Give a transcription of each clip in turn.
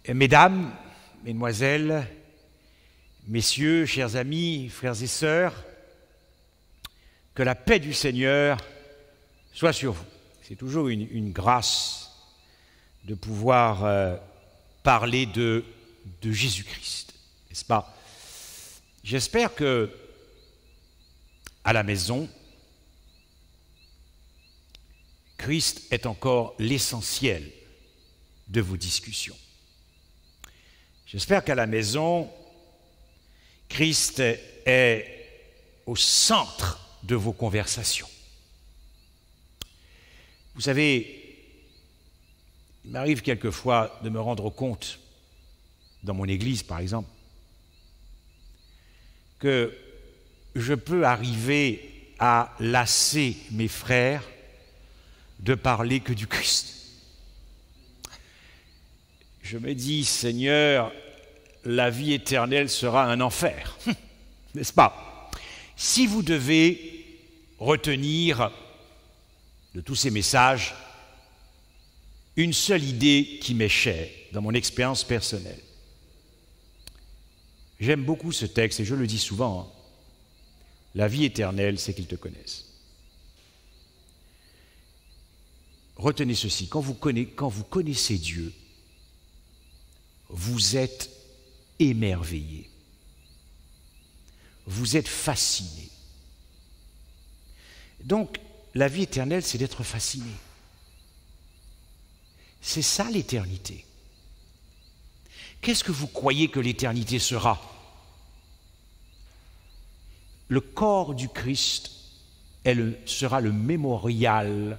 Mesdames, Mesdemoiselles, Messieurs, chers amis, frères et sœurs, que la paix du Seigneur soit sur vous. C'est toujours une grâce de pouvoir parler de Jésus-Christ, n'est-ce pas? J'espère que à la maison, Christ est encore l'essentiel de vos discussions. J'espère qu'à la maison, Christ est au centre de vos conversations. Vous savez, il m'arrive quelquefois de me rendre compte, dans mon église par exemple, que je peux arriver à lasser mes frères de parler que du Christ. Je me dis, Seigneur, la vie éternelle sera un enfer, n'est-ce pas? Si vous devez retenir de tous ces messages une seule idée qui m'est chère dans mon expérience personnelle. J'aime beaucoup ce texte et je le dis souvent, hein. La vie éternelle, c'est qu'ils te connaissent. Retenez ceci, quand vous connaissez Dieu, vous êtes émerveillé. Vous êtes fasciné. Donc, la vie éternelle, c'est d'être fasciné. C'est ça l'éternité. Qu'est-ce que vous croyez que l'éternité sera? Le corps du Christ sera le mémorial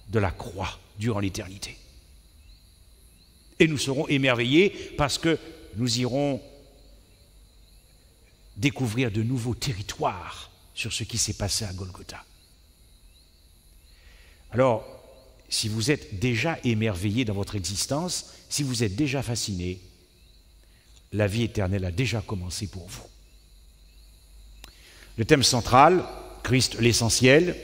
de la croix durant l'éternité. Et nous serons émerveillés parce que nous irons découvrir de nouveaux territoires sur ce qui s'est passé à Golgotha. Alors, si vous êtes déjà émerveillé dans votre existence, si vous êtes déjà fasciné, la vie éternelle a déjà commencé pour vous. Le thème central, Christ l'essentiel,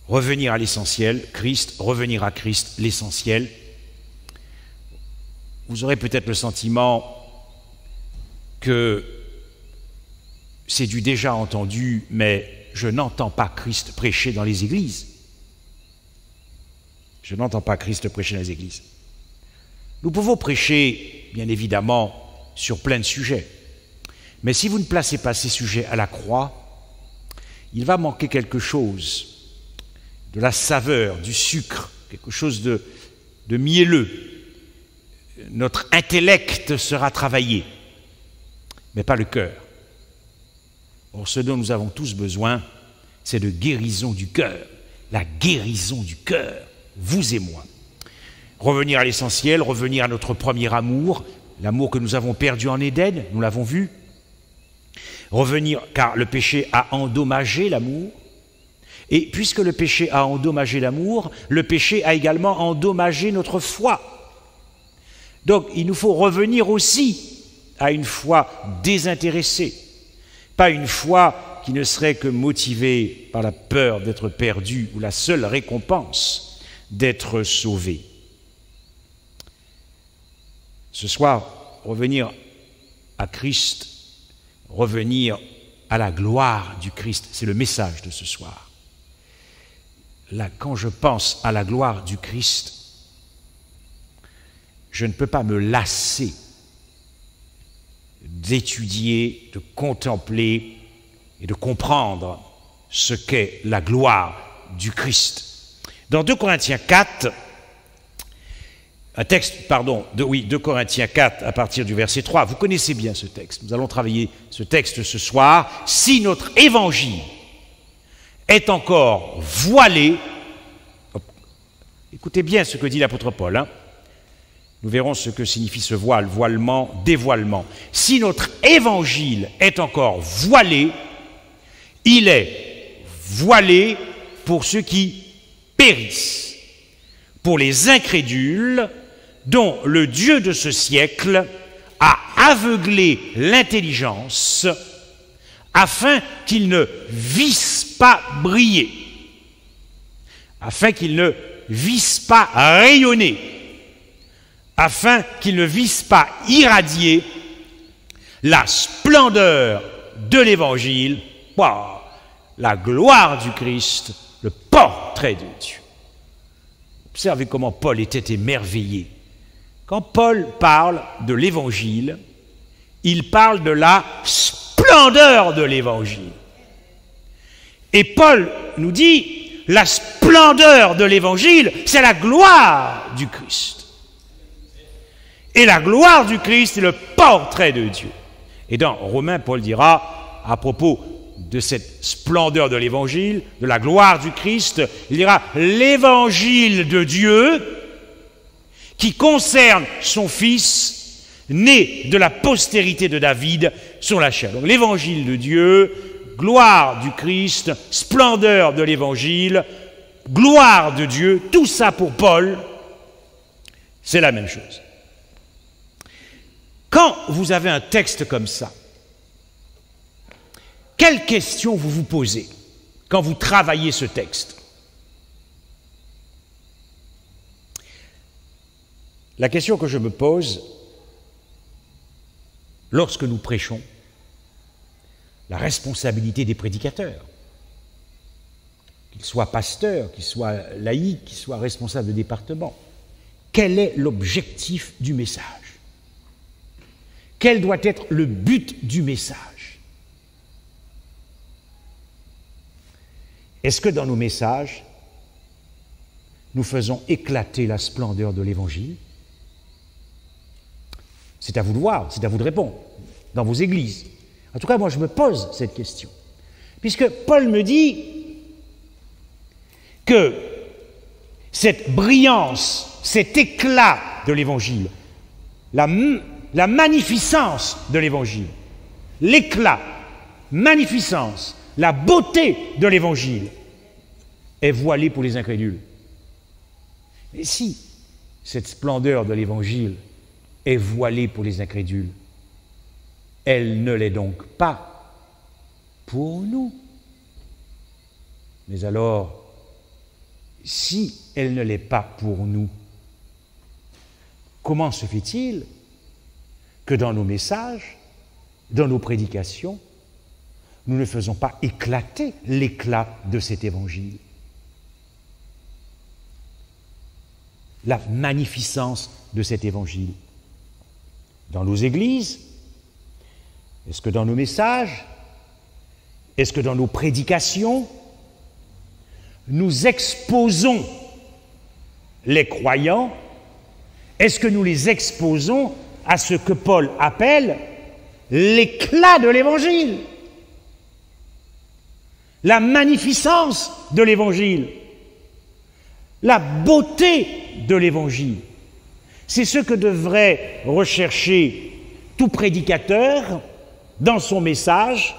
revenir à l'essentiel, Christ, revenir à Christ, l'essentiel. Vous aurez peut-être le sentiment que c'est du déjà entendu, mais je n'entends pas Christ prêcher dans les églises. Je n'entends pas Christ prêcher dans les églises. Nous pouvons prêcher, bien évidemment, sur plein de sujets. Mais si vous ne placez pas ces sujets à la croix, il va manquer quelque chose, de la saveur, du sucre, quelque chose de mielleux. Notre intellect sera travaillé, mais pas le cœur. Or, ce dont nous avons tous besoin, c'est de guérison du cœur. La guérison du cœur, vous et moi. Revenir à l'essentiel, revenir à notre premier amour, l'amour que nous avons perdu en Éden, nous l'avons vu. Revenir, car le péché a endommagé l'amour. Et puisque le péché a endommagé l'amour, le péché a également endommagé notre foi. Donc, il nous faut revenir aussi à une foi désintéressée, pas une foi qui ne serait que motivée par la peur d'être perdu ou la seule récompense d'être sauvé. Ce soir, revenir à Christ, revenir à la gloire du Christ, c'est le message de ce soir. Là, quand je pense à la gloire du Christ, je ne peux pas me lasser d'étudier, de contempler et de comprendre ce qu'est la gloire du Christ. Dans 2 Corinthiens 4, 2 Corinthiens 4 à partir du verset 3, vous connaissez bien ce texte, nous allons travailler ce texte ce soir. Si notre évangile est encore voilé, écoutez bien ce que dit l'apôtre Paul, hein. Nous verrons ce que signifie ce voile, voilement, dévoilement. Si notre évangile est encore voilé, il est voilé pour ceux qui périssent, pour les incrédules dont le Dieu de ce siècle a aveuglé l'intelligence afin qu'ils ne vissent pas briller. afin qu'il ne vise pas à rayonner, afin qu'il ne vise pas irradier la splendeur de l'Évangile, la gloire du Christ, le portrait de Dieu. Observez comment Paul était émerveillé. Quand Paul parle de l'Évangile, il parle de la splendeur de l'Évangile. Et Paul nous dit, la splendeur de l'Évangile, c'est la gloire du Christ. Et la gloire du Christ est le portrait de Dieu. Et dans Romains, Paul dira, à propos de cette splendeur de l'Évangile, de la gloire du Christ, il dira l'Évangile de Dieu qui concerne son Fils, né de la postérité de David sur la chair. Donc l'Évangile de Dieu, gloire du Christ, splendeur de l'Évangile, gloire de Dieu, tout ça pour Paul, c'est la même chose. Quand vous avez un texte comme ça, quelle question vous vous posez quand vous travaillez ce texte? La question que je me pose lorsque nous prêchons, la responsabilité des prédicateurs, qu'ils soient pasteurs, qu'ils soient laïcs, qu'ils soient responsables de département, quel est l'objectif du message? Quel doit être le but du message? Est-ce que dans nos messages, nous faisons éclater la splendeur de l'Évangile? C'est à vous de voir, c'est à vous de répondre, dans vos églises. En tout cas, moi, je me pose cette question. Puisque Paul me dit que cette brillance, cet éclat de l'Évangile, la magnificence de l'Évangile, l'éclat, magnificence, la beauté de l'Évangile est voilée pour les incrédules. Mais si cette splendeur de l'Évangile est voilée pour les incrédules, elle ne l'est donc pas pour nous. Mais alors, si elle ne l'est pas pour nous, comment se fait-il que dans nos messages, dans nos prédications, nous ne faisons pas éclater l'éclat de cet Évangile? La magnificence de cet Évangile. Dans nos églises, est-ce que dans nos messages, est-ce que dans nos prédications, nous exposons les croyants, est-ce que nous les exposons à ce que Paul appelle l'éclat de l'Évangile, la magnificence de l'Évangile, la beauté de l'Évangile? C'est ce que devrait rechercher tout prédicateur dans son message,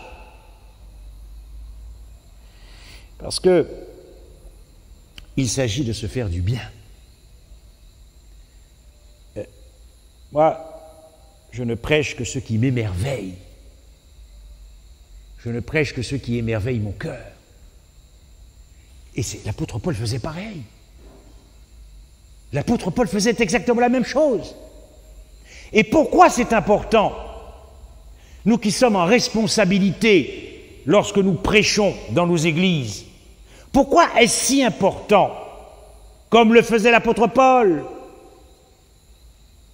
parce que il s'agit de se faire du bien. Moi, je ne prêche que ce qui m'émerveille. Je ne prêche que ce qui émerveille mon cœur. Et l'apôtre Paul faisait pareil. L'apôtre Paul faisait exactement la même chose. Et pourquoi c'est important? Nous qui sommes en responsabilité lorsque nous prêchons dans nos églises, pourquoi est-ce si important, comme le faisait l'apôtre Paul,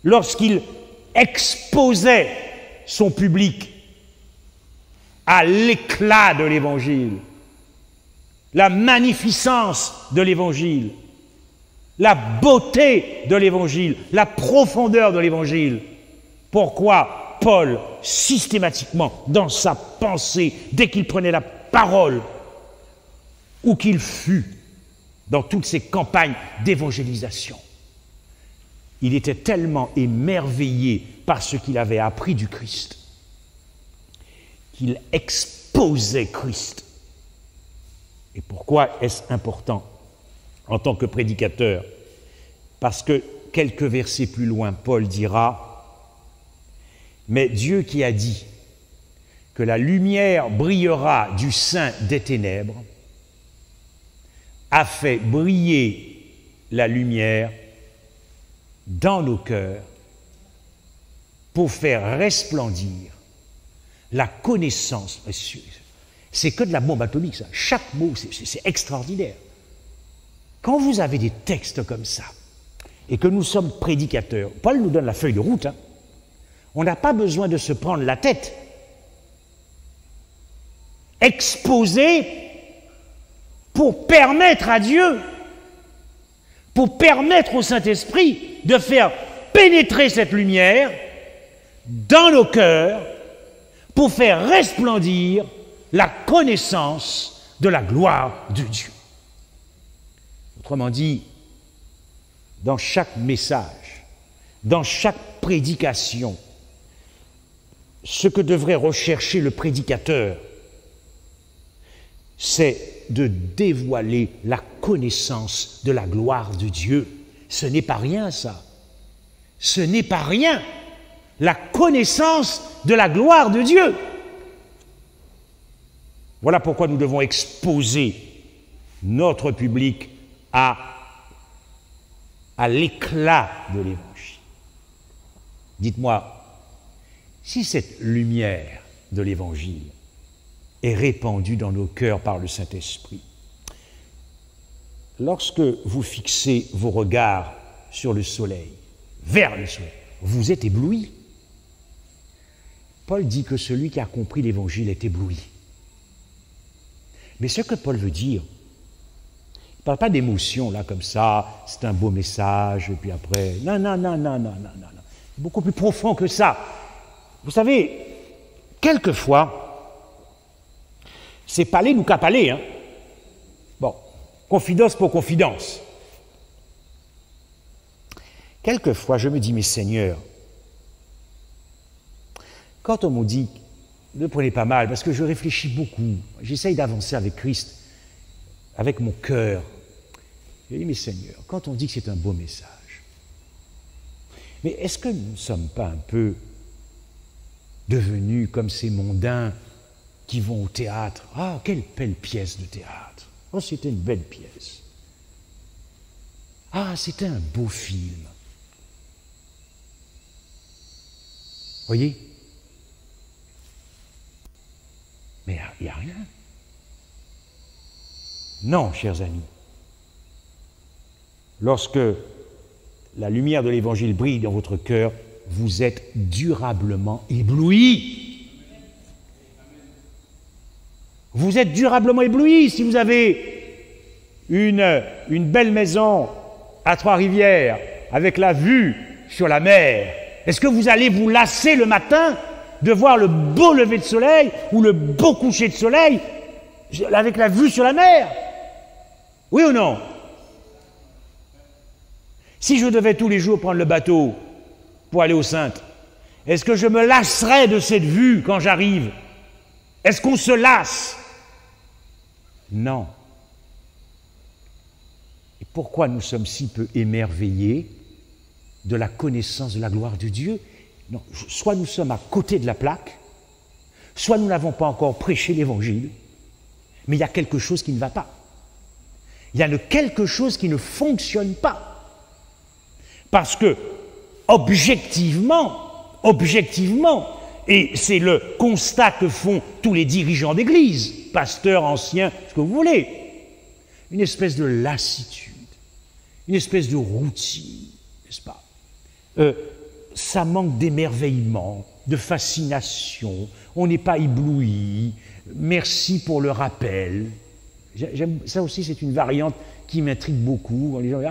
lorsqu'il exposait son public à l'éclat de l'Évangile, la magnificence de l'Évangile, la beauté de l'Évangile, la profondeur de l'Évangile? Pourquoi Paul, systématiquement, dans sa pensée, dès qu'il prenait la parole, où qu'il fût, dans toutes ses campagnes d'évangélisation, il était tellement émerveillé par ce qu'il avait appris du Christ, qu'il exposait Christ. Et pourquoi est-ce important en tant que prédicateur? Parce que quelques versets plus loin, Paul dira: mais Dieu qui a dit que la lumière brillera du sein des ténèbres, a fait briller la lumière dans nos cœurs pour faire resplendir la connaissance. C'est que de la bombe atomique, ça. Chaque mot, c'est extraordinaire. Quand vous avez des textes comme ça, et que nous sommes prédicateurs, Paul nous donne la feuille de route, hein. On n'a pas besoin de se prendre la tête. Exposer pour permettre à Dieu, pour permettre au Saint-Esprit de faire pénétrer cette lumière dans nos cœurs, pour faire resplendir la connaissance de la gloire de Dieu. Autrement dit, dans chaque message, dans chaque prédication, ce que devrait rechercher le prédicateur, c'est de dévoiler la connaissance de la gloire de Dieu. Ce n'est pas rien, ça. Ce n'est pas rien. La connaissance de la gloire de Dieu. Voilà pourquoi nous devons exposer notre public à l'éclat de l'Évangile. Dites-moi, si cette lumière de l'Évangile est répandue dans nos cœurs par le Saint-Esprit, lorsque vous fixez vos regards sur le soleil, vers le soleil, vous êtes ébloui. Paul dit que celui qui a compris l'Évangile est ébloui. Mais ce que Paul veut dire, il ne parle pas d'émotion, là, comme ça, c'est un beau message, et puis après, non. C'est beaucoup plus profond que ça. Vous savez, quelquefois, c'est parler nous qu'à parler, hein. Bon, confidence pour confidence. Quelquefois, je me dis, mais Seigneur, quand on me dit, ne prenez pas mal, parce que je réfléchis beaucoup, j'essaye d'avancer avec Christ, avec mon cœur. Je dis, mais Seigneur, quand on dit que c'est un beau message, mais est-ce que nous ne sommes pas un peu devenus comme ces mondains qui vont au théâtre? Ah, quelle belle pièce de théâtre! Oh, c'était une belle pièce. Ah, c'était un beau film. Voyez? Mais il n'y a rien. Non, chers amis. Lorsque la lumière de l'Évangile brille dans votre cœur, vous êtes durablement éblouis. Vous êtes durablement éblouis. Si vous avez une belle maison à Trois-Rivières avec la vue sur la mer, est-ce que vous allez vous lasser le matin de voir le beau lever de soleil ou le beau coucher de soleil avec la vue sur la mer? Oui ou non? Si je devais tous les jours prendre le bateau pour aller aux Saintes, est-ce que je me lasserais de cette vue quand j'arrive? Est-ce qu'on se lasse? Non. Et pourquoi nous sommes si peu émerveillés de la connaissance de la gloire de Dieu? Non, soit nous sommes à côté de la plaque, soit nous n'avons pas encore prêché l'Évangile, mais il y a quelque chose qui ne va pas. Il y a quelque chose qui ne fonctionne pas. Parce que, objectivement, et c'est le constat que font tous les dirigeants d'église, pasteurs, anciens, ce que vous voulez, une espèce de lassitude, une espèce de routine, n'est-ce pas? Ça manque d'émerveillement, de fascination, on n'est pas ébloui, merci pour le rappel. Ça aussi, c'est une variante qui m'intrigue beaucoup. Les gens disent,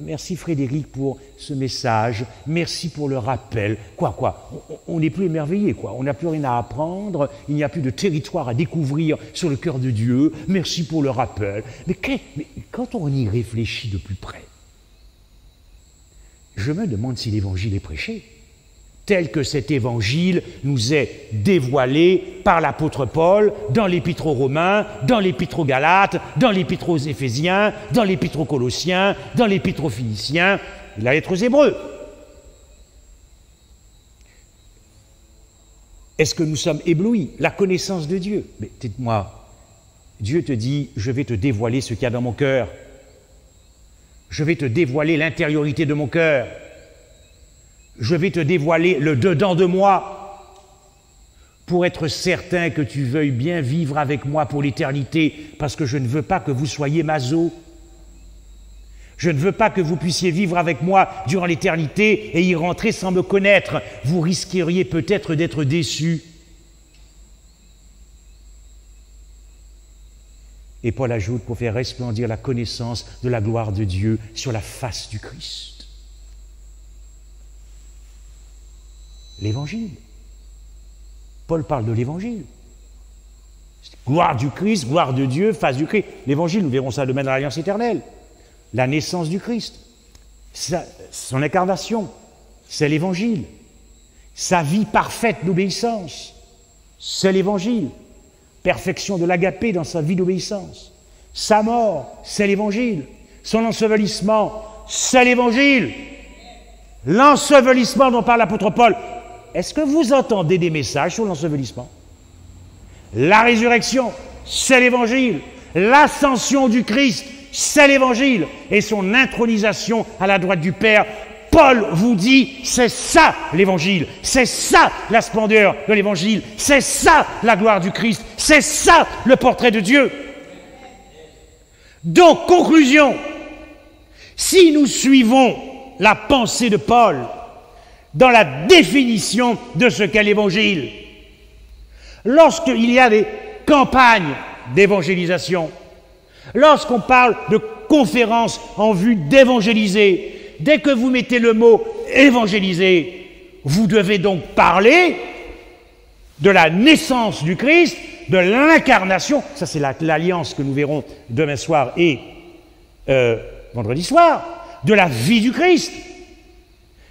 merci Frédéric pour ce message, merci pour le rappel. Quoi on n'est plus émerveillé, quoi. On n'a plus rien à apprendre, il n'y a plus de territoire à découvrir sur le cœur de Dieu, merci pour le rappel. Mais quand on y réfléchit de plus près, je me demande si l'Évangile est prêché, tel que cet Évangile nous est dévoilé par l'apôtre Paul dans l'Épître aux Romains, dans l'Épître aux Galates, dans l'Épître aux Éphésiens, dans l'Épître aux Colossiens, dans l'Épître aux Philippiens, et la lettre aux Hébreux. Est-ce que nous sommes éblouis? La connaissance de Dieu. Mais dites-moi, Dieu te dit, je vais te dévoiler ce qu'il y a dans mon cœur. Je vais te dévoiler l'intériorité de mon cœur. Je vais te dévoiler le dedans de moi pour être certain que tu veuilles bien vivre avec moi pour l'éternité, parce que je ne veux pas que vous soyez maso. Je ne veux pas que vous puissiez vivre avec moi durant l'éternité et y rentrer sans me connaître. Vous risqueriez peut-être d'être déçus. Et Paul ajoute, pour faire resplendir la connaissance de la gloire de Dieu sur la face du Christ. L'Évangile. Paul parle de l'Évangile. Gloire du Christ, gloire de Dieu, face du Christ. L'Évangile, nous verrons ça demain dans l'Alliance éternelle. La naissance du Christ, son incarnation, c'est l'Évangile. Sa vie parfaite d'obéissance, c'est l'Évangile. Perfection de l'agapé dans sa vie d'obéissance. Sa mort, c'est l'Évangile. Son ensevelissement, c'est l'Évangile. L'ensevelissement dont parle l'apôtre Paul. Est-ce que vous entendez des messages sur l'ensevelissement? La résurrection, c'est l'Évangile. L'ascension du Christ, c'est l'Évangile. Et son intronisation à la droite du Père, Paul vous dit, c'est ça l'Évangile, c'est ça la splendeur de l'Évangile, c'est ça la gloire du Christ, c'est ça le portrait de Dieu. Donc, conclusion, si nous suivons la pensée de Paul dans la définition de ce qu'est l'Évangile, lorsqu'il y a des campagnes d'évangélisation, lorsqu'on parle de conférences en vue d'évangéliser, dès que vous mettez le mot « évangéliser », vous devez donc parler de la naissance du Christ, de l'incarnation. Ça, c'est l'alliance que nous verrons demain soir et vendredi soir, de la vie du Christ,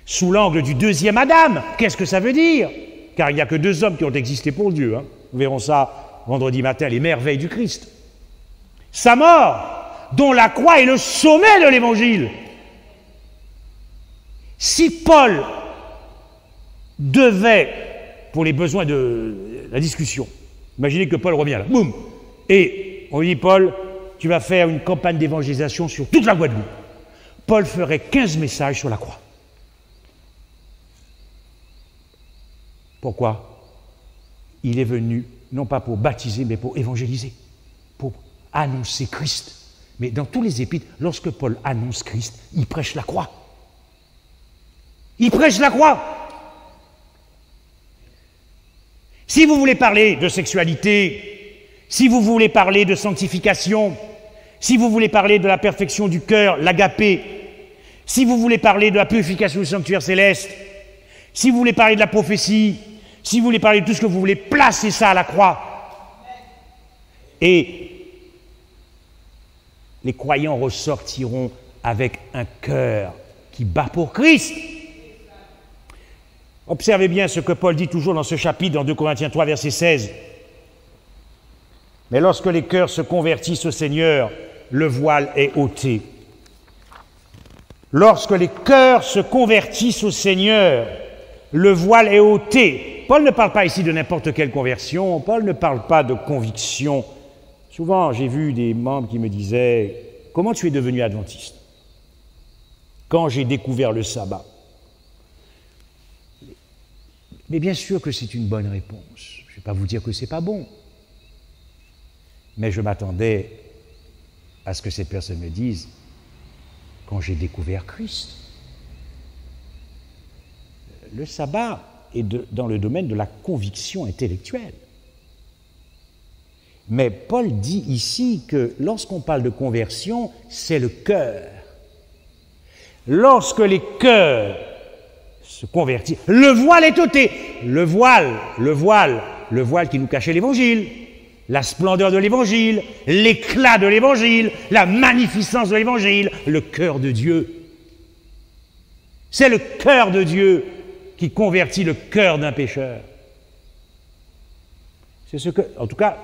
sous l'angle du deuxième Adam. Qu'est-ce que ça veut dire? Car il n'y a que deux hommes qui ont existé pour Dieu. Hein. Nous verrons ça vendredi matin, les merveilles du Christ. Sa mort, dont la croix est le sommet de l'Évangile. Si Paul devait, pour les besoins de la discussion, imaginez que Paul revient là, boum, et on lui dit, Paul, tu vas faire une campagne d'évangélisation sur toute la Guadeloupe. Paul ferait 15 messages sur la croix. Pourquoi? Il est venu, non pas pour baptiser, mais pour évangéliser, pour annoncer Christ. Mais dans tous les épîtres, lorsque Paul annonce Christ, il prêche la croix. Il prêche la croix. Si vous voulez parler de sexualité, si vous voulez parler de sanctification, si vous voulez parler de la perfection du cœur, l'agapé, si vous voulez parler de la purification du sanctuaire céleste, si vous voulez parler de la prophétie, si vous voulez parler de tout ce que vous voulez, placez ça à la croix. Et les croyants ressortiront avec un cœur qui bat pour Christ. Observez bien ce que Paul dit toujours dans ce chapitre, dans 2 Corinthiens 3, verset 16. Mais lorsque les cœurs se convertissent au Seigneur, le voile est ôté. Lorsque les cœurs se convertissent au Seigneur, le voile est ôté. Paul ne parle pas ici de n'importe quelle conversion, Paul ne parle pas de conviction. Souvent, j'ai vu des membres qui me disaient « Comment tu es devenu adventiste ?» Quand j'ai découvert le sabbat. Mais bien sûr que c'est une bonne réponse. Je ne vais pas vous dire que ce n'est pas bon. Mais je m'attendais à ce que ces personnes me disent « Quand j'ai découvert Christ ». Le sabbat est dans le domaine de la conviction intellectuelle. Mais Paul dit ici que lorsqu'on parle de conversion, c'est le cœur. Lorsque les cœurs se convertissent, le voile est ôté. Le voile qui nous cachait l'Évangile, la splendeur de l'Évangile, l'éclat de l'Évangile, la magnificence de l'Évangile, le cœur de Dieu. C'est le cœur de Dieu qui convertit le cœur d'un pécheur. C'est ce que, en tout cas,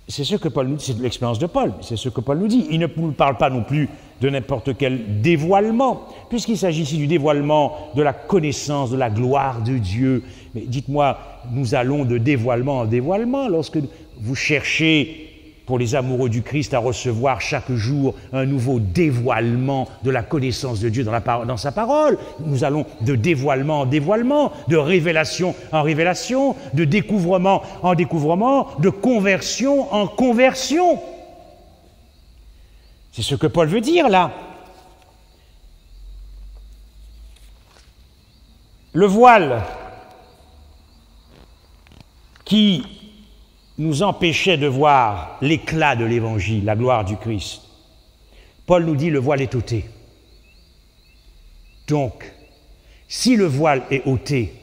c'est ce que Paul nous dit, c'est l'expérience de Paul, c'est ce que Paul nous dit. Il ne nous parle pas non plus de n'importe quel dévoilement, puisqu'il s'agit ici du dévoilement de la connaissance de la gloire de Dieu. Mais dites-moi, nous allons de dévoilement en dévoilement lorsque vous cherchez pour les amoureux du Christ à recevoir chaque jour un nouveau dévoilement de la connaissance de Dieu dans sa parole. Nous allons de dévoilement en dévoilement, de révélation en révélation, de découvrement en découvrement, de conversion en conversion. C'est ce que Paul veut dire là. Le voile qui nous empêchait de voir l'éclat de l'Évangile, la gloire du Christ. Paul nous dit le voile est ôté. Donc, si le voile est ôté,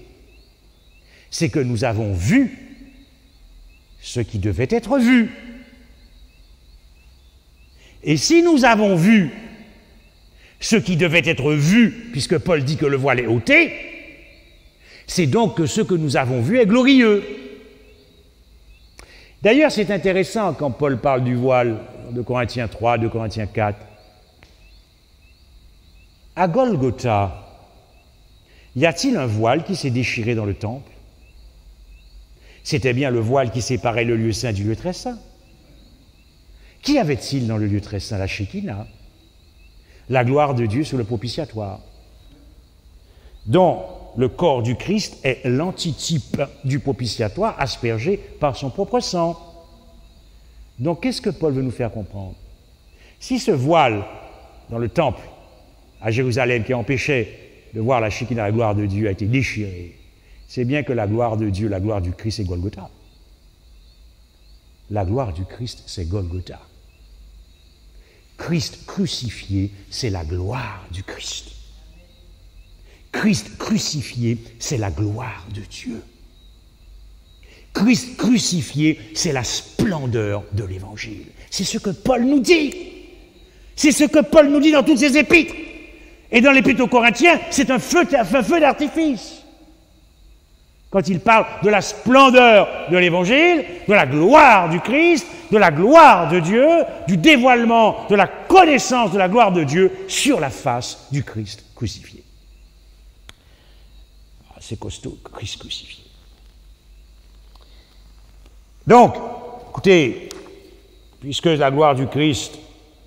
c'est que nous avons vu ce qui devait être vu. Et si nous avons vu ce qui devait être vu, puisque Paul dit que le voile est ôté, c'est donc que ce que nous avons vu est glorieux. D'ailleurs, c'est intéressant quand Paul parle du voile de Corinthiens 3, de Corinthiens 4. À Golgotha, y a-t-il un voile qui s'est déchiré dans le temple? C'était bien le voile qui séparait le lieu saint du lieu très saint. Qu'y avait-il dans le lieu très saint? La Shekinah, la gloire de Dieu sur le propitiatoire, dont le corps du Christ est l'antitype du propitiatoire aspergé par son propre sang. Donc, qu'est-ce que Paul veut nous faire comprendre? Si ce voile dans le temple à Jérusalem qui empêchait de voir la Shekinah, la gloire de Dieu, a été déchiré, c'est bien que la gloire de Dieu, la gloire du Christ, c'est Golgotha. La gloire du Christ, c'est Golgotha. Christ crucifié, c'est la gloire du Christ. Christ crucifié, c'est la gloire de Dieu. Christ crucifié, c'est la splendeur de l'Évangile. C'est ce que Paul nous dit. C'est ce que Paul nous dit dans toutes ses épîtres. Et dans l'épître aux Corinthiens, c'est un feu d'artifice. Quand il parle de la splendeur de l'Évangile, de la gloire du Christ, de la gloire de Dieu, du dévoilement de la connaissance de la gloire de Dieu sur la face du Christ crucifié. C'est costaud, Christ crucifié. Donc, écoutez, puisque la gloire du Christ,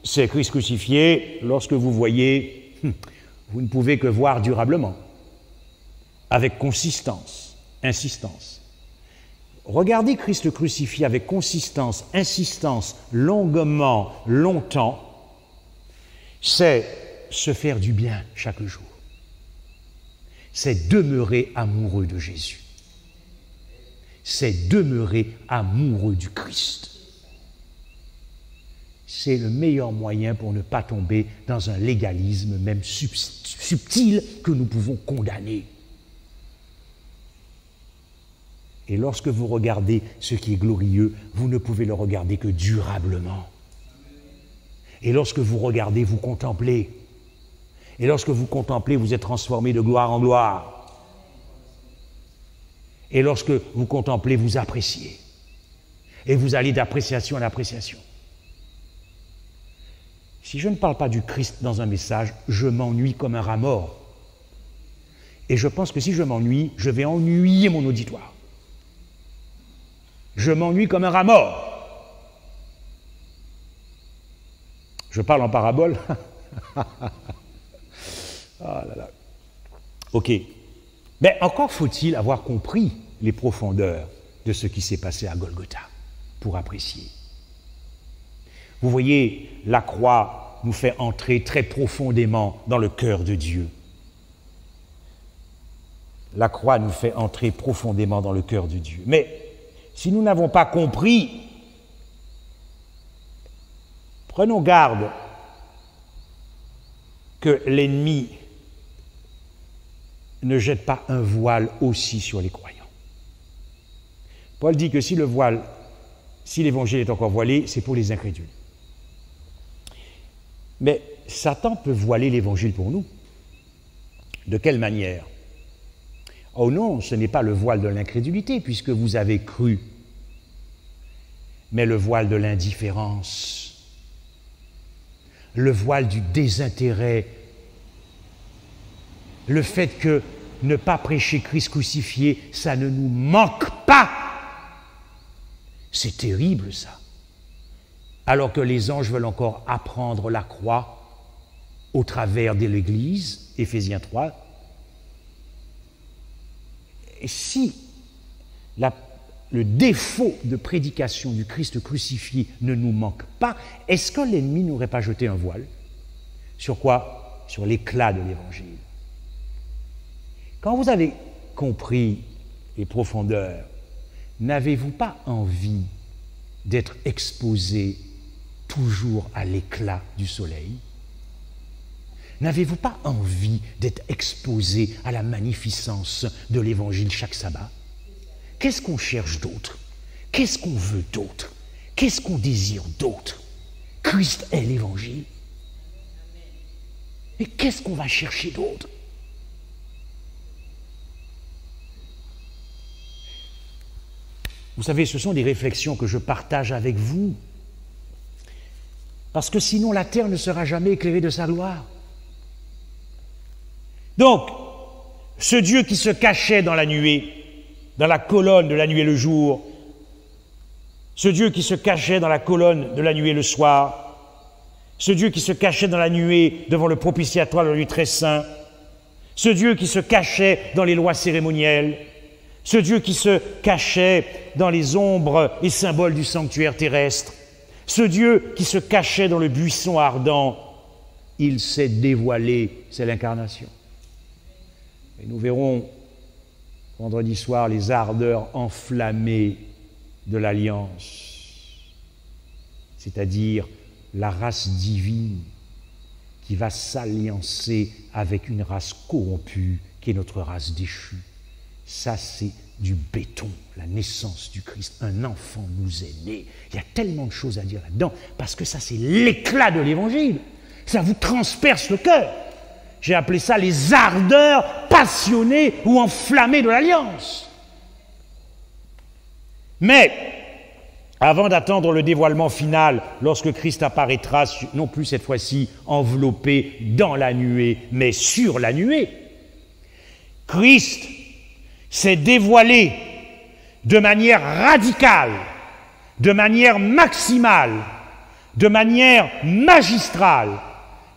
c'est Christ crucifié, lorsque vous voyez, vous ne pouvez que voir durablement, avec consistance, insistance. Regardez Christ crucifié avec consistance, insistance, longuement, longtemps, c'est se faire du bien chaque jour. C'est demeurer amoureux de Jésus. C'est demeurer amoureux du Christ. C'est le meilleur moyen pour ne pas tomber dans un légalisme même subtil que nous pouvons condamner. Et lorsque vous regardez ce qui est glorieux, vous ne pouvez le regarder que durablement. Et lorsque vous regardez, vous contemplez. Et lorsque vous contemplez, vous êtes transformé de gloire en gloire. Et lorsque vous contemplez, vous appréciez. Et vous allez d'appréciation en appréciation. Si je ne parle pas du Christ dans un message, je m'ennuie comme un rat mort. Et je pense que si je m'ennuie, je vais ennuyer mon auditoire. Je m'ennuie comme un rat mort. Je parle en parabole. Ah là là. Ok. Mais encore faut-il avoir compris les profondeurs de ce qui s'est passé à Golgotha pour apprécier. Vous voyez, la croix nous fait entrer très profondément dans le cœur de Dieu. La croix nous fait entrer profondément dans le cœur de Dieu. Mais si nous n'avons pas compris, prenons garde que l'ennemi ne jette pas un voile aussi sur les croyants. Paul dit que si l'évangile est encore voilé, c'est pour les incrédules. Mais Satan peut voiler l'évangile pour nous. De quelle manière? Oh non, ce n'est pas le voile de l'incrédulité, puisque vous avez cru, mais le voile de l'indifférence, le voile du désintérêt, le fait que ne pas prêcher Christ crucifié, ça ne nous manque pas. C'est terrible ça. alors que les anges veulent encore apprendre la croix au travers de l'Église, Éphésiens 3. Et si le défaut de prédication du Christ crucifié ne nous manque pas, est-ce que l'ennemi n'aurait pas jeté un voile? Sur quoi? Sur l'éclat de l'Évangile. Quand vous avez compris les profondeurs, n'avez-vous pas envie d'être exposé toujours à l'éclat du soleil? N'avez-vous pas envie d'être exposé à la magnificence de l'Évangile chaque sabbat? Qu'est-ce qu'on cherche d'autre? Qu'est-ce qu'on veut d'autre? Qu'est-ce qu'on désire d'autre? Christ est l'Évangile. Mais qu'est-ce qu'on va chercher d'autre? Vous savez, ce sont des réflexions que je partage avec vous, parce que sinon la terre ne sera jamais éclairée de sa gloire. Donc, ce Dieu qui se cachait dans la nuée, dans la colonne de la nuée le jour, ce Dieu qui se cachait dans la colonne de la nuée le soir, ce Dieu qui se cachait dans la nuée devant le propitiatoire de lui très saint, ce Dieu qui se cachait dans les lois cérémonielles, ce Dieu qui se cachait dans les ombres et symboles du sanctuaire terrestre, ce Dieu qui se cachait dans le buisson ardent, il s'est dévoilé, c'est l'incarnation. Et nous verrons vendredi soir les ardeurs enflammées de l'alliance, c'est-à-dire la race divine qui va s'alliancer avec une race corrompue qui est notre race déchue. Ça, c'est du béton, la naissance du Christ. Un enfant nous est né. Il y a tellement de choses à dire là-dedans, parce que ça, c'est l'éclat de l'Évangile. Ça vous transperce le cœur. J'ai appelé ça les ardeurs passionnées ou enflammées de l'Alliance. Mais, avant d'attendre le dévoilement final, lorsque Christ apparaîtra, non plus cette fois-ci enveloppé dans la nuée, mais sur la nuée, Christ s'est dévoilé de manière radicale, de manière maximale, de manière magistrale,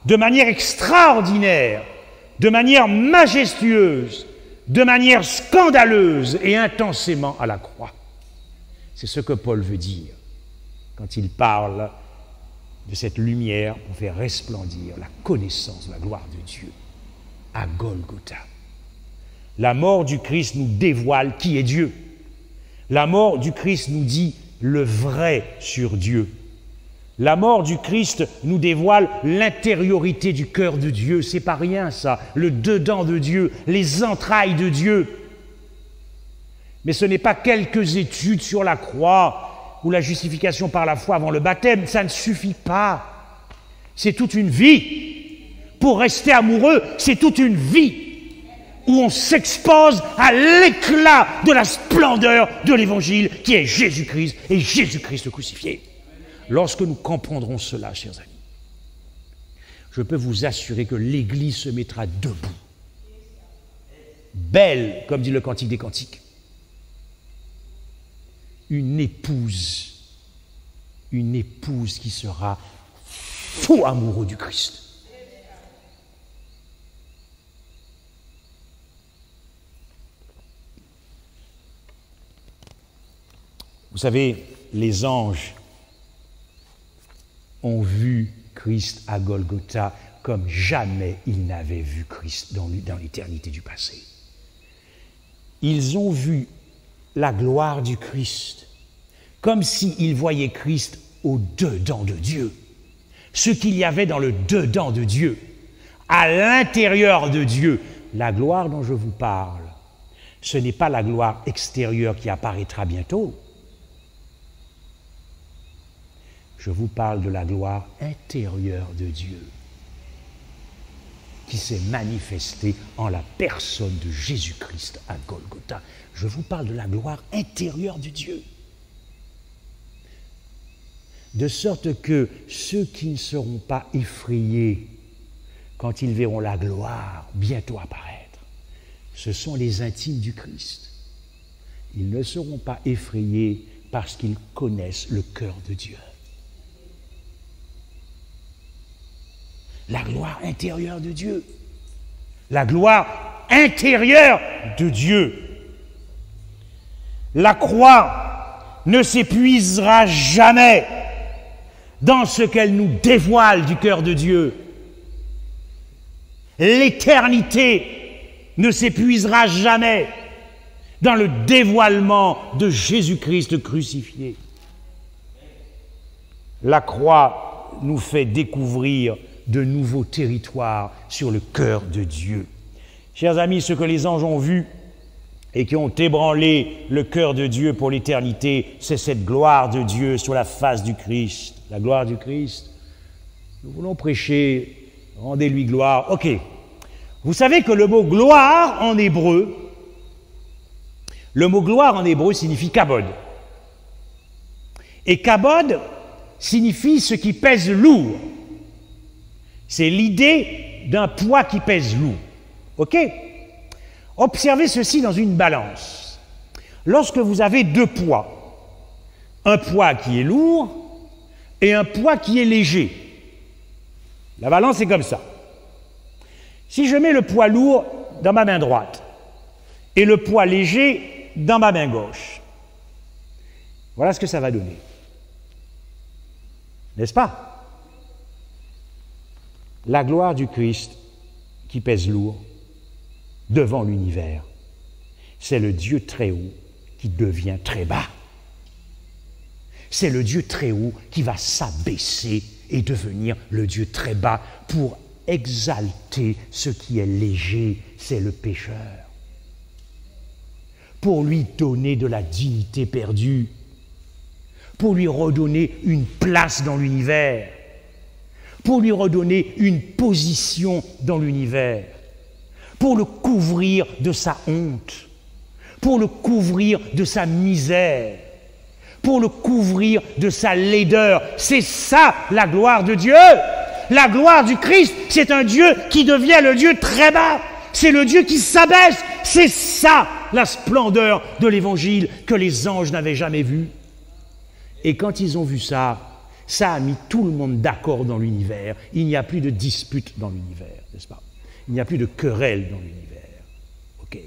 de manière extraordinaire, de manière majestueuse, de manière scandaleuse et intensément à la croix. C'est ce que Paul veut dire quand il parle de cette lumière pour faire resplendir la connaissance de la gloire de Dieu à Golgotha. La mort du Christ nous dévoile qui est Dieu. La mort du Christ nous dit le vrai sur Dieu. La mort du Christ nous dévoile l'intériorité du cœur de Dieu. C'est pas rien ça, le dedans de Dieu, les entrailles de Dieu. Mais ce n'est pas quelques études sur la croix ou la justification par la foi avant le baptême, ça ne suffit pas. C'est toute une vie. Pour rester amoureux, c'est toute une vie où on s'expose à l'éclat de la splendeur de l'Évangile qui est Jésus-Christ et Jésus-Christ crucifié. Lorsque nous comprendrons cela, chers amis, je peux vous assurer que l'Église se mettra debout, belle, comme dit le Cantique des Cantiques, une épouse qui sera fou amoureux du Christ. Vous savez, les anges ont vu Christ à Golgotha comme jamais ils n'avaient vu Christ dans l'éternité du passé. Ils ont vu la gloire du Christ comme s'ils voyaient Christ au dedans de Dieu. Ce qu'il y avait dans le dedans de Dieu, à l'intérieur de Dieu. La gloire dont je vous parle, ce n'est pas la gloire extérieure qui apparaîtra bientôt. Je vous parle de la gloire intérieure de Dieu qui s'est manifestée en la personne de Jésus-Christ à Golgotha. Je vous parle de la gloire intérieure de Dieu. De sorte que ceux qui ne seront pas effrayés quand ils verront la gloire bientôt apparaître, ce sont les intimes du Christ. Ils ne seront pas effrayés parce qu'ils connaissent le cœur de Dieu. La gloire intérieure de Dieu. La gloire intérieure de Dieu. La croix ne s'épuisera jamais dans ce qu'elle nous dévoile du cœur de Dieu. L'éternité ne s'épuisera jamais dans le dévoilement de Jésus-Christ crucifié. La croix nous fait découvrir de nouveaux territoires sur le cœur de Dieu. Chers amis, ce que les anges ont vu et qui ont ébranlé le cœur de Dieu pour l'éternité, c'est cette gloire de Dieu sur la face du Christ. La gloire du Christ. Nous voulons prêcher, rendez-lui gloire. Ok. Vous savez que le mot gloire en hébreu, signifie kabod. Et kabod signifie ce qui pèse lourd. C'est l'idée d'un poids qui pèse lourd. Ok? Observez ceci dans une balance. Lorsque vous avez deux poids, un poids qui est lourd et un poids qui est léger, la balance est comme ça. Si je mets le poids lourd dans ma main droite et le poids léger dans ma main gauche, voilà ce que ça va donner. N'est-ce pas? La gloire du Christ qui pèse lourd devant l'univers, c'est le Dieu très haut qui devient très bas. C'est le Dieu très haut qui va s'abaisser et devenir le Dieu très bas pour exalter ce qui est léger, c'est le pécheur. Pour lui donner de la dignité perdue, pour lui redonner une place dans l'univers, pour lui redonner une position dans l'univers, pour le couvrir de sa honte, pour le couvrir de sa misère, pour le couvrir de sa laideur. C'est ça la gloire de Dieu. La gloire du Christ, c'est un Dieu qui devient le Dieu très bas. C'est le Dieu qui s'abaisse. C'est ça la splendeur de l'Évangile que les anges n'avaient jamais vu. Et quand ils ont vu ça, ça a mis tout le monde d'accord dans l'univers. Il n'y a plus de dispute dans l'univers, n'est-ce pas? Il n'y a plus de querelle dans l'univers. Ok.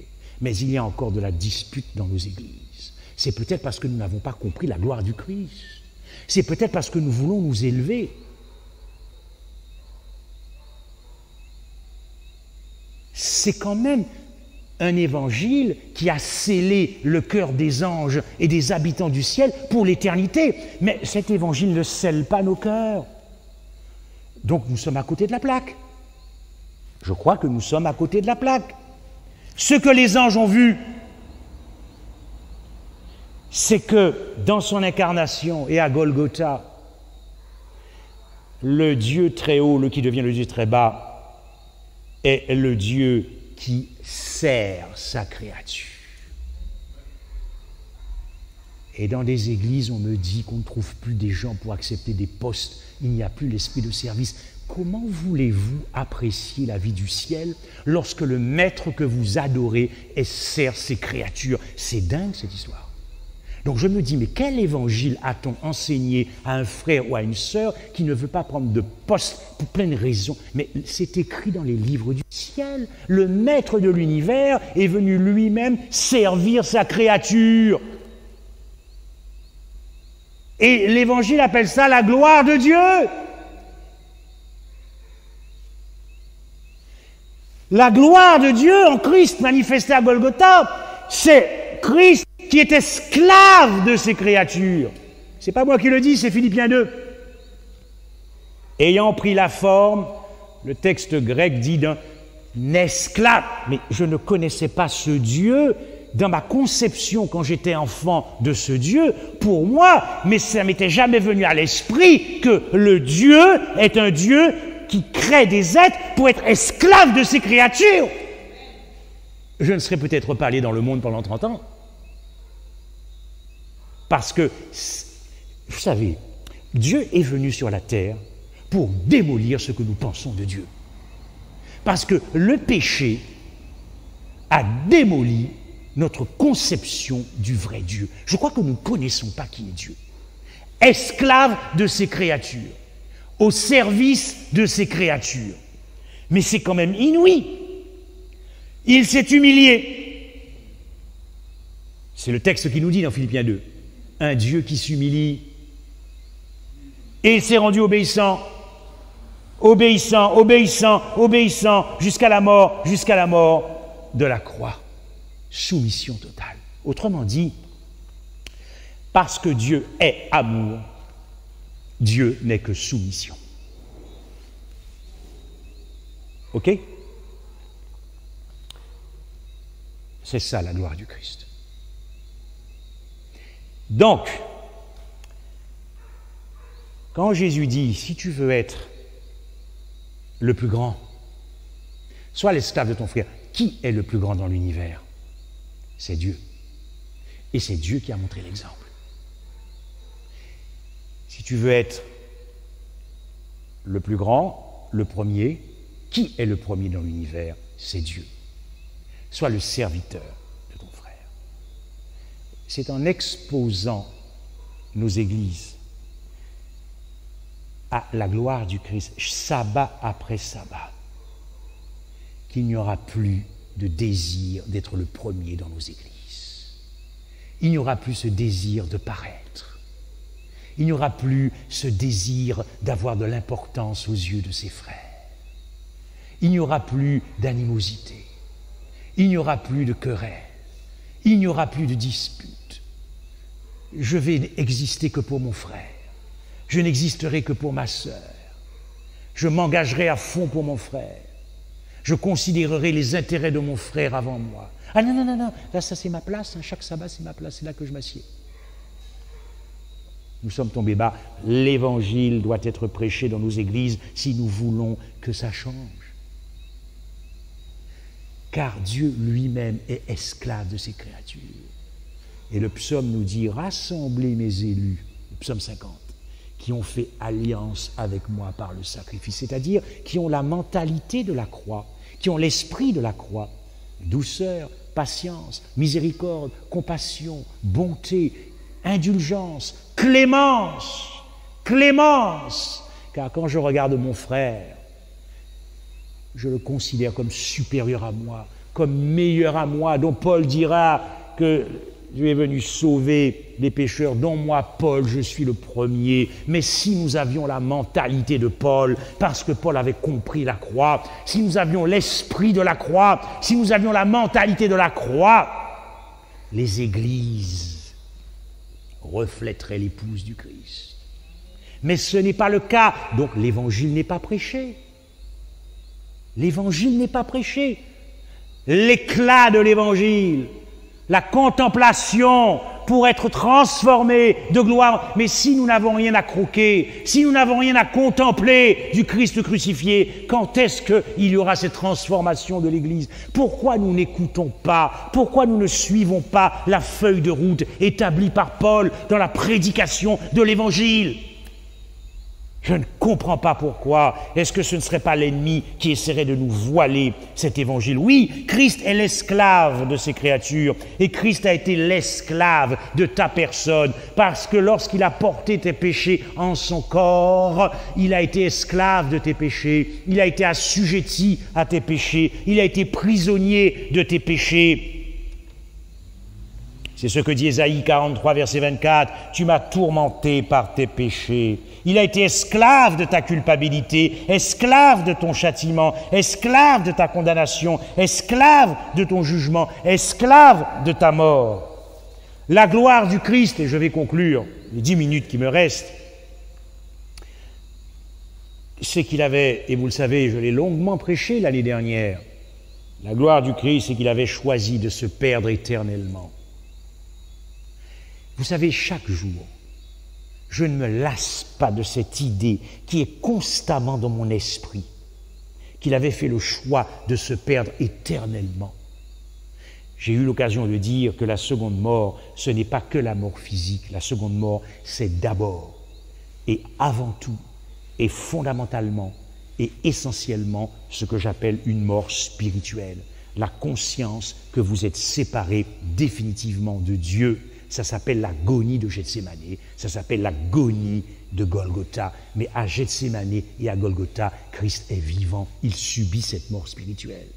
Mais il y a encore de la dispute dans nos églises. C'est peut-être parce que nous n'avons pas compris la gloire du Christ. C'est peut-être parce que nous voulons nous élever. C'est quand même un évangile qui a scellé le cœur des anges et des habitants du ciel pour l'éternité. Mais cet évangile ne scelle pas nos cœurs. Donc nous sommes à côté de la plaque. Je crois que nous sommes à côté de la plaque. Ce que les anges ont vu, c'est que dans son incarnation et à Golgotha, le Dieu très haut, le qui devient le Dieu très bas, est le Dieu qui sert sa créature. Et dans des églises, on me dit qu'on ne trouve plus des gens pour accepter des postes, il n'y a plus l'esprit de service. Comment voulez-vous apprécier la vie du ciel lorsque le maître que vous adorez sert ses créatures? C'est dingue cette histoire. Donc je me dis, mais quel évangile a-t-on enseigné à un frère ou à une sœur qui ne veut pas prendre de poste pour plein de raisons? Mais c'est écrit dans les livres du ciel. Le maître de l'univers est venu lui-même servir sa créature. Et l'évangile appelle ça la gloire de Dieu. La gloire de Dieu en Christ manifestée à Golgotha, c'est Christ qui est esclave de ses créatures. C'est pas moi qui le dis, c'est Philippiens 2. Ayant pris la forme, le texte grec dit d'un esclave. Mais je ne connaissais pas ce Dieu dans ma conception quand j'étais enfant de ce Dieu, pour moi, mais ça ne m'était jamais venu à l'esprit que le Dieu est un Dieu qui crée des êtres pour être esclave de ses créatures. Je ne serais peut-être pas allé dans le monde pendant 30 ans. Parce que, vous savez, Dieu est venu sur la terre pour démolir ce que nous pensons de Dieu. Parce que le péché a démoli notre conception du vrai Dieu. Je crois que nous ne connaissons pas qui est Dieu. Esclave de ses créatures. au service de ses créatures. Mais c'est quand même inouï. Il s'est humilié. C'est le texte qui nous dit dans Philippiens 2. Un Dieu qui s'humilie. Et il s'est rendu obéissant, obéissant, obéissant, obéissant, jusqu'à la mort de la croix. Soumission totale. Autrement dit, parce que Dieu est amour, Dieu n'est que soumission. OK? C'est ça la gloire du Christ. Donc, quand Jésus dit, si tu veux être le plus grand, sois l'esclave de ton frère, qui est le plus grand dans l'univers? C'est Dieu. Et c'est Dieu qui a montré l'exemple. Si tu veux être le plus grand, le premier, qui est le premier dans l'univers? C'est Dieu. Sois le serviteur de ton frère. C'est en exposant nos églises à la gloire du Christ, sabbat après sabbat, qu'il n'y aura plus de désir d'être le premier dans nos églises. Il n'y aura plus ce désir de paraître. Il n'y aura plus ce désir d'avoir de l'importance aux yeux de ses frères. Il n'y aura plus d'animosité. Il n'y aura plus de querelle. Il n'y aura plus de dispute. Je vais exister que pour mon frère. Je n'existerai que pour ma sœur. Je m'engagerai à fond pour mon frère. Je considérerai les intérêts de mon frère avant moi. Ah non, non, non, non, là ça c'est ma place, hein. Chaque sabbat c'est ma place, c'est là que je m'assieds. Nous sommes tombés bas. L'évangile doit être prêché dans nos églises si nous voulons que ça change. Car Dieu lui-même est esclave de ses créatures. Et le psaume nous dit, rassemblez mes élus, le psaume 50, qui ont fait alliance avec moi par le sacrifice, c'est-à-dire qui ont la mentalité de la croix, qui ont l'esprit de la croix, douceur, patience, miséricorde, compassion, bonté, indulgence, clémence, clémence. Car quand je regarde mon frère, je le considère comme supérieur à moi, comme meilleur à moi, dont Paul dira que Dieu est venu sauver les pécheurs, dont moi, Paul, je suis le premier. Mais si nous avions la mentalité de Paul, parce que Paul avait compris la croix, si nous avions l'esprit de la croix, si nous avions la mentalité de la croix, les églises reflèteraient l'épouse du Christ. Mais ce n'est pas le cas, donc l'évangile n'est pas prêché. L'évangile n'est pas prêché. L'éclat de l'évangile, la contemplation pour être transformé de gloire. Mais si nous n'avons rien à croquer, si nous n'avons rien à contempler du Christ crucifié, quand est-ce qu'il y aura cette transformation de l'Église? Pourquoi nous n'écoutons pas? Pourquoi nous ne suivons pas la feuille de route établie par Paul dans la prédication de l'Évangile? Je ne comprends pas pourquoi. Est-ce que ce ne serait pas l'ennemi qui essaierait de nous voiler cet évangile? Oui, Christ est l'esclave de ses créatures et Christ a été l'esclave de ta personne parce que lorsqu'il a porté tes péchés en son corps, il a été esclave de tes péchés, il a été assujetti à tes péchés, il a été prisonnier de tes péchés. C'est ce que dit Ésaïe 43, verset 24. « Tu m'as tourmenté par tes péchés. » Il a été esclave de ta culpabilité, esclave de ton châtiment, esclave de ta condamnation, esclave de ton jugement, esclave de ta mort. La gloire du Christ, et je vais conclure les 10 minutes qui me restent, c'est qu'il avait, et vous le savez, je l'ai longuement prêché l'année dernière, la gloire du Christ, c'est qu'il avait choisi de se perdre éternellement. Vous savez, chaque jour, je ne me lasse pas de cette idée qui est constamment dans mon esprit, qu'il avait fait le choix de se perdre éternellement. J'ai eu l'occasion de dire que la seconde mort, ce n'est pas que la mort physique. La seconde mort, c'est d'abord et avant tout et fondamentalement et essentiellement ce que j'appelle une mort spirituelle. La conscience que vous êtes séparés définitivement de Dieu. ça s'appelle l'agonie de Gethsémane, ça s'appelle l'agonie de Golgotha. Mais à Gethsémane et à Golgotha, Christ est vivant, il subit cette mort spirituelle.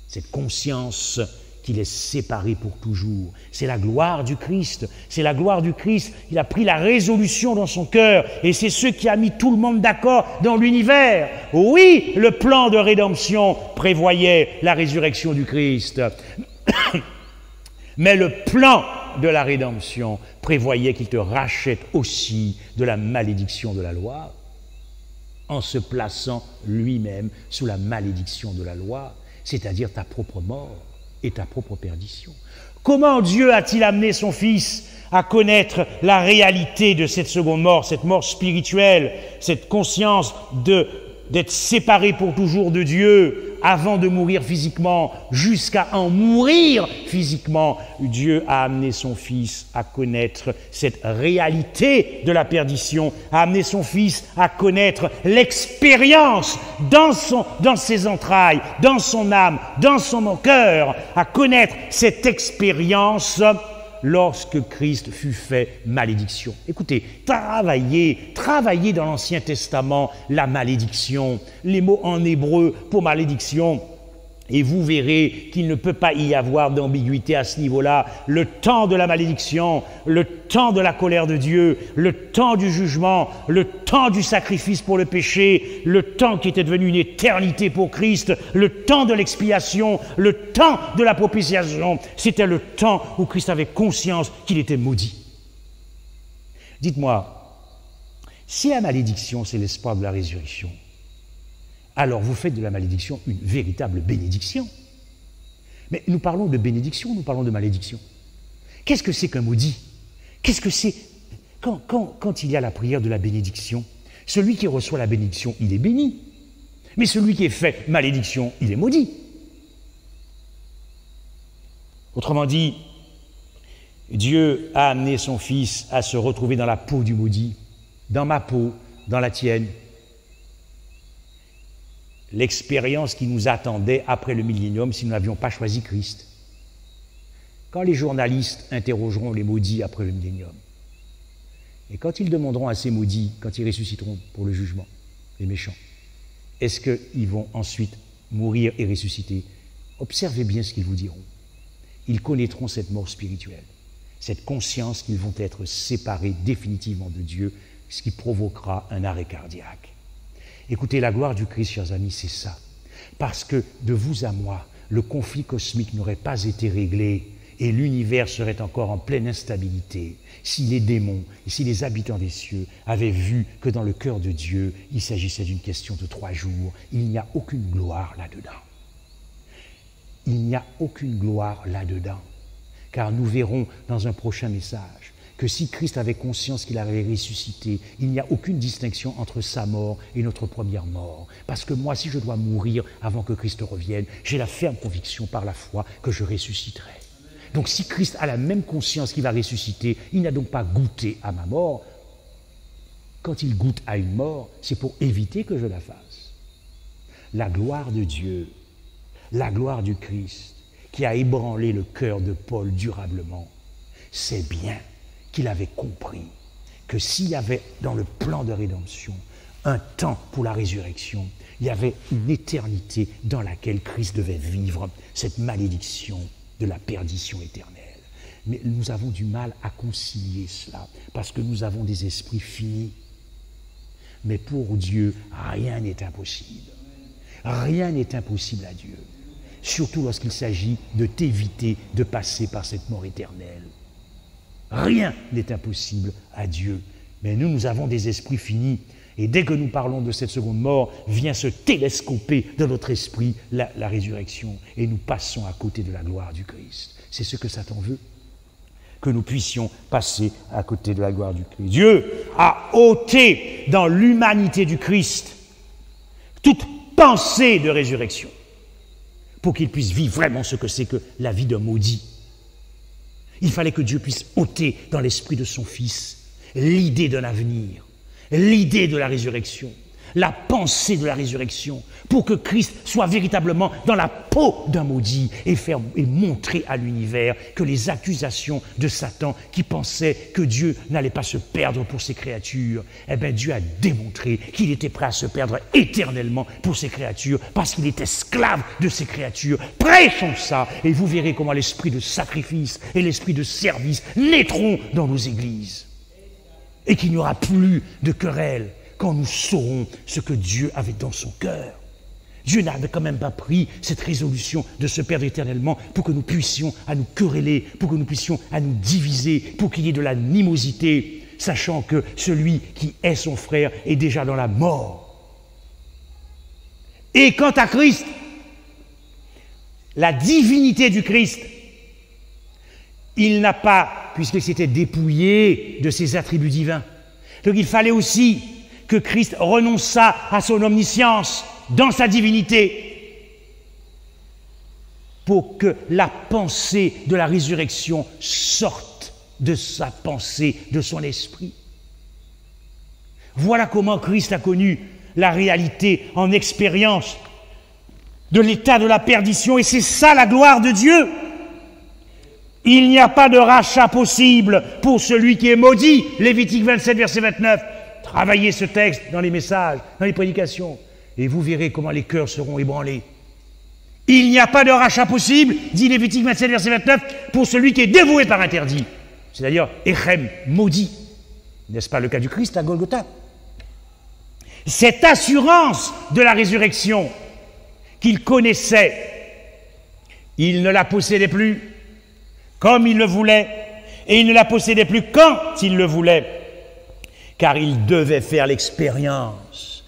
Cette conscience qu'il est séparé pour toujours. C'est la gloire du Christ. C'est la gloire du Christ. Il a pris la résolution dans son cœur et c'est ce qui a mis tout le monde d'accord dans l'univers. Oui, le plan de rédemption prévoyait la résurrection du Christ. Mais le plan de la rédemption prévoyait qu'il te rachète aussi de la malédiction de la loi en se plaçant lui-même sous la malédiction de la loi, c'est-à-dire ta propre mort et ta propre perdition. Comment Dieu a-t-il amené son Fils à connaître la réalité de cette seconde mort, cette mort spirituelle, cette conscience d'être séparé pour toujours de Dieu avant de mourir physiquement, jusqu'à en mourir physiquement? Dieu a amené son Fils à connaître cette réalité de la perdition, a amené son Fils à connaître l'expérience dans ses entrailles, dans son âme, dans son cœur, à connaître cette expérience lorsque Christ fut fait malédiction. Écoutez, travaillez dans l'Ancien Testament la malédiction, les mots en hébreu pour malédiction, et vous verrez qu'il ne peut pas y avoir d'ambiguïté à ce niveau-là. Le temps de la malédiction, le temps de la colère de Dieu, le temps du jugement, le temps du sacrifice pour le péché, le temps qui était devenu une éternité pour Christ, le temps de l'expiation, le temps de la propitiation, c'était le temps où Christ avait conscience qu'il était maudit. Dites-moi, si la malédiction c'est l'espoir de la résurrection, alors vous faites de la malédiction une véritable bénédiction. Mais nous parlons de bénédiction, nous parlons de malédiction. Qu'est-ce que c'est qu'un maudit? Qu'est-ce que c'est? Quand il y a la prière de la bénédiction, celui qui reçoit la bénédiction, il est béni. Mais celui qui est fait malédiction, il est maudit. Autrement dit, Dieu a amené son Fils à se retrouver dans la peau du maudit, dans ma peau, dans la tienne. L'expérience qui nous attendait après le millénium si nous n'avions pas choisi Christ. Quand les journalistes interrogeront les maudits après le millénium, et quand ils demanderont à ces maudits, quand ils ressusciteront pour le jugement, les méchants, est-ce qu'ils vont ensuite mourir et ressusciter? Observez bien ce qu'ils vous diront. Ils connaîtront cette mort spirituelle, cette conscience qu'ils vont être séparés définitivement de Dieu, ce qui provoquera un arrêt cardiaque. Écoutez, la gloire du Christ, chers amis, c'est ça. Parce que de vous à moi, le conflit cosmique n'aurait pas été réglé et l'univers serait encore en pleine instabilité si les démons et si les habitants des cieux avaient vu que dans le cœur de Dieu, il s'agissait d'une question de 3 jours. Il n'y a aucune gloire là-dedans. Il n'y a aucune gloire là-dedans. Car nous verrons dans un prochain message que si Christ avait conscience qu'il avait ressuscité, il n'y a aucune distinction entre sa mort et notre première mort. Parce que moi, si je dois mourir avant que Christ revienne, j'ai la ferme conviction par la foi que je ressusciterai. Donc si Christ a la même conscience qu'il va ressusciter, il n'a donc pas goûté à ma mort. Quand il goûte à une mort, c'est pour éviter que je la fasse. La gloire de Dieu, la gloire du Christ, qui a ébranlé le cœur de Paul durablement, c'est bien qu'il avait compris que s'il y avait dans le plan de rédemption un temps pour la résurrection, il y avait une éternité dans laquelle Christ devait vivre cette malédiction de la perdition éternelle. Mais nous avons du mal à concilier cela parce que nous avons des esprits finis. Mais pour Dieu, rien n'est impossible. Rien n'est impossible à Dieu. Surtout lorsqu'il s'agit de t'éviter de passer par cette mort éternelle. Rien n'est impossible à Dieu. Mais nous avons des esprits finis. Et dès que nous parlons de cette seconde mort, vient se télescoper dans notre esprit la résurrection. Et nous passons à côté de la gloire du Christ. C'est ce que Satan veut. Que nous puissions passer à côté de la gloire du Christ. Dieu a ôté dans l'humanité du Christ toute pensée de résurrection pour qu'il puisse vivre vraiment ce que c'est que la vie d'un maudit. Il fallait que Dieu puisse ôter dans l'esprit de son Fils l'idée d'un avenir, l'idée de la résurrection, la pensée de la résurrection, pour que Christ soit véritablement dans la peau d'un maudit et montrer à l'univers que les accusations de Satan qui pensait que Dieu n'allait pas se perdre pour ses créatures, eh bien Dieu a démontré qu'il était prêt à se perdre éternellement pour ses créatures parce qu'il est esclave de ses créatures. Prêchons ça et vous verrez comment l'esprit de sacrifice et l'esprit de service naîtront dans nos églises et qu'il n'y aura plus de querelles quand nous saurons ce que Dieu avait dans son cœur. Dieu n'a quand même pas pris cette résolution de se perdre éternellement pour que nous puissions à nous quereller, pour que nous puissions à nous diviser, pour qu'il y ait de l'animosité, sachant que celui qui est son frère est déjà dans la mort. Et quant à Christ, la divinité du Christ, il n'a pas, puisqu'il s'était dépouillé de ses attributs divins, donc il fallait aussi que Christ renonçât à son omniscience dans sa divinité pour que la pensée de la résurrection sorte de sa pensée, de son esprit. Voilà comment Christ a connu la réalité en expérience de l'état de la perdition, et c'est ça la gloire de Dieu. Il n'y a pas de rachat possible pour celui qui est maudit. Lévitique 27, verset 29. Travaillez ce texte dans les messages, dans les prédications, et vous verrez comment les cœurs seront ébranlés. Il n'y a pas de rachat possible, dit Lévitique 27, verset 29, pour celui qui est dévoué par interdit. C'est-à-dire, Echem, maudit. N'est-ce pas le cas du Christ à Golgotha? Cette assurance de la résurrection qu'il connaissait, il ne la possédait plus comme il le voulait, et il ne la possédait plus quand il le voulait, car il devait faire l'expérience,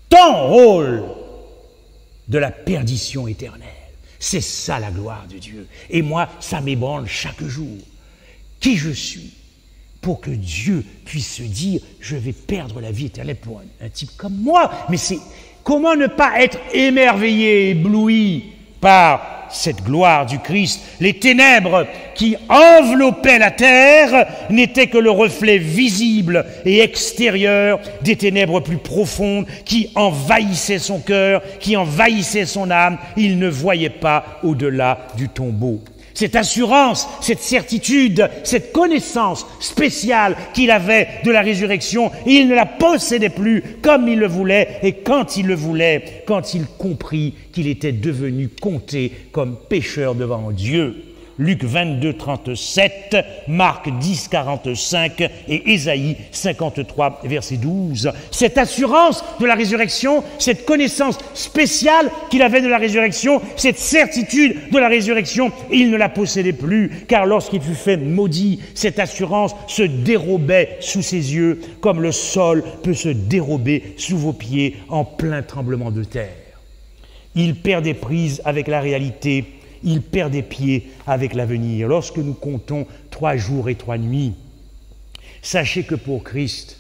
ton rôle, de la perdition éternelle. C'est ça la gloire de Dieu. Et moi, ça m'ébranle chaque jour. Qui je suis pour que Dieu puisse se dire, je vais perdre la vie éternelle pour un type comme moi. Mais c'est comment ne pas être émerveillé, ébloui par cette gloire du Christ. Les ténèbres qui enveloppaient la terre n'étaient que le reflet visible et extérieur des ténèbres plus profondes qui envahissaient son cœur, qui envahissaient son âme. Il ne voyait pas au-delà du tombeau. Cette assurance, cette certitude, cette connaissance spéciale qu'il avait de la résurrection, il ne la possédait plus comme il le voulait et quand il le voulait, quand il comprit qu'il était devenu compté comme pécheur devant Dieu. Luc 22, 37, Marc 10, 45 et Ésaïe 53, verset 12. Cette assurance de la résurrection, cette connaissance spéciale qu'il avait de la résurrection, cette certitude de la résurrection, il ne la possédait plus, car lorsqu'il fut fait maudit, cette assurance se dérobait sous ses yeux, comme le sol peut se dérober sous vos pieds en plein tremblement de terre. Il perdait prise avec la réalité. Il perd des pieds avec l'avenir. Lorsque nous comptons 3 jours et 3 nuits, sachez que pour Christ,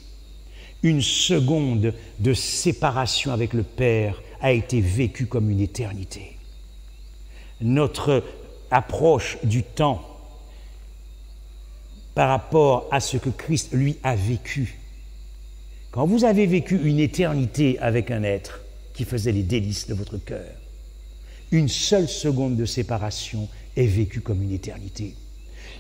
une seconde de séparation avec le Père a été vécue comme une éternité. Notre approche du temps par rapport à ce que Christ, lui, a vécu. Quand vous avez vécu une éternité avec un être qui faisait les délices de votre cœur, une seule seconde de séparation est vécue comme une éternité.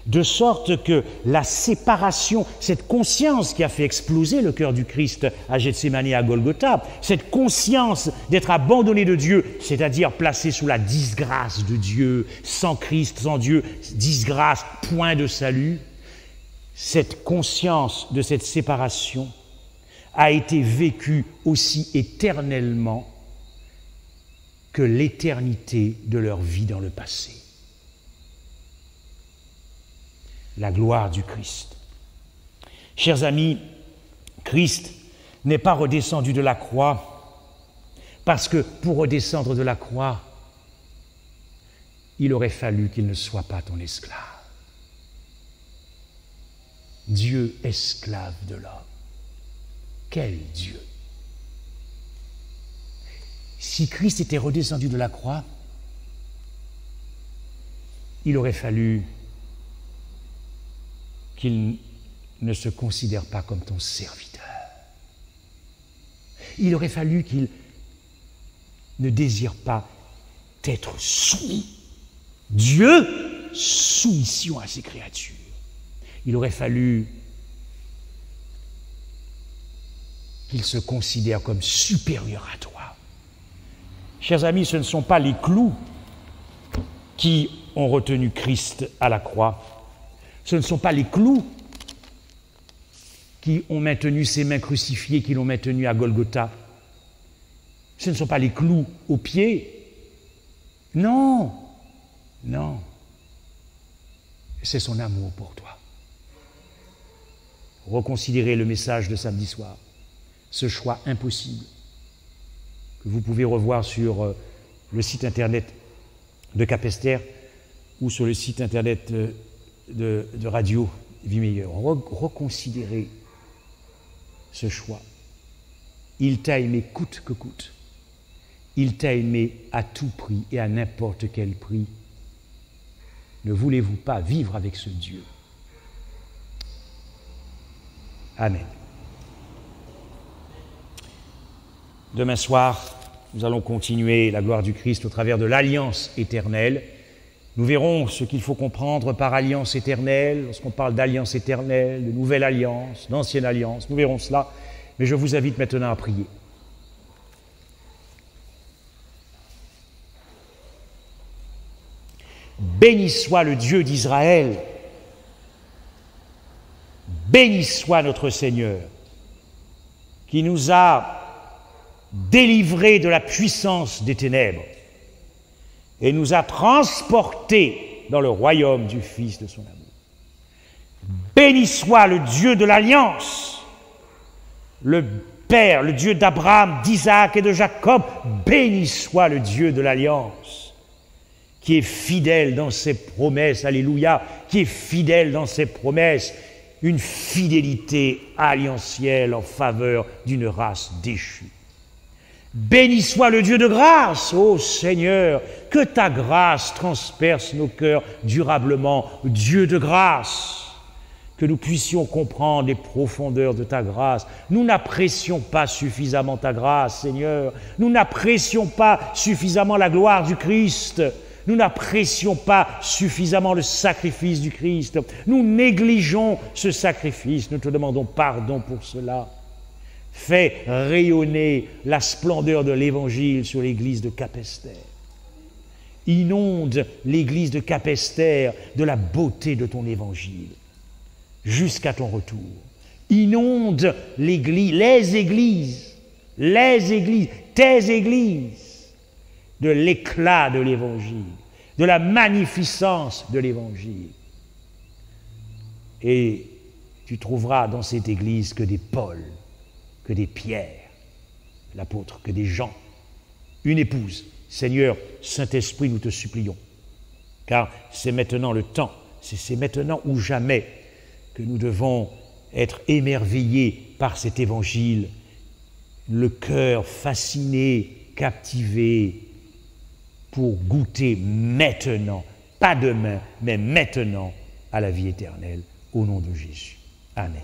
De sorte que la séparation, cette conscience qui a fait exploser le cœur du Christ à Gethsémani et à Golgotha, cette conscience d'être abandonné de Dieu, c'est-à-dire placé sous la disgrâce de Dieu, sans Christ, sans Dieu, disgrâce, point de salut, cette conscience de cette séparation a été vécue aussi éternellement que l'éternité de leur vie dans le passé. La gloire du Christ. Chers amis, Christ n'est pas redescendu de la croix parce que pour redescendre de la croix, il aurait fallu qu'il ne soit pas ton esclave. Dieu esclave de l'homme. Quel Dieu! Si Christ était redescendu de la croix, il aurait fallu qu'il ne se considère pas comme ton serviteur. il aurait fallu qu'il ne désire pas être soumis. Dieu, soumission à ses créatures. Il aurait fallu qu'il se considère comme supérieur à toi. Chers amis, ce ne sont pas les clous qui ont retenu Christ à la croix. Ce ne sont pas les clous qui ont maintenu ses mains crucifiées, qui l'ont maintenu à Golgotha. Ce ne sont pas les clous aux pieds. Non, non. C'est son amour pour toi. Reconsidérez le message de samedi soir. Ce choix impossible que vous pouvez revoir sur le site internet de Capesterre ou sur le site internet de Radio Vie Meilleure. Reconsidérez ce choix. Il t'a aimé coûte que coûte. Il t'a aimé à tout prix et à n'importe quel prix. Ne voulez-vous pas vivre avec ce Dieu? Amen. Demain soir, nous allons continuer la gloire du Christ au travers de l'alliance éternelle. Nous verrons ce qu'il faut comprendre par alliance éternelle, lorsqu'on parle d'alliance éternelle, de nouvelle alliance, d'ancienne alliance. Nous verrons cela, mais je vous invite maintenant à prier. Béni soit le Dieu d'Israël, béni soit notre Seigneur, qui nous a délivrés de la puissance des ténèbres et nous a transportés dans le royaume du Fils de son amour. Béni soit le Dieu de l'Alliance, le Père, le Dieu d'Abraham, d'Isaac et de Jacob. Béni soit le Dieu de l'Alliance, qui est fidèle dans ses promesses, alléluia, qui est fidèle dans ses promesses, une fidélité alliantielle en faveur d'une race déchue. Béni soit le Dieu de grâce, ô Seigneur, que ta grâce transperce nos cœurs durablement, Dieu de grâce, que nous puissions comprendre les profondeurs de ta grâce. Nous n'apprécions pas suffisamment ta grâce, Seigneur, nous n'apprécions pas suffisamment la gloire du Christ, nous n'apprécions pas suffisamment le sacrifice du Christ, nous négligeons ce sacrifice, nous te demandons pardon pour cela. Fais rayonner la splendeur de l'Évangile sur l'église de Capesterre. Inonde l'église de Capesterre de la beauté de ton Évangile jusqu'à ton retour. Inonde l'église, tes églises, de l'éclat de l'Évangile, de la magnificence de l'Évangile. Et tu trouveras dans cette église que des Paul, que des Pierre, l'apôtre, que des Jean, une épouse. Seigneur, Saint-Esprit, nous te supplions, car c'est maintenant le temps, c'est maintenant ou jamais que nous devons être émerveillés par cet Évangile, le cœur fasciné, captivé, pour goûter maintenant, pas demain, mais maintenant, à la vie éternelle, au nom de Jésus. Amen.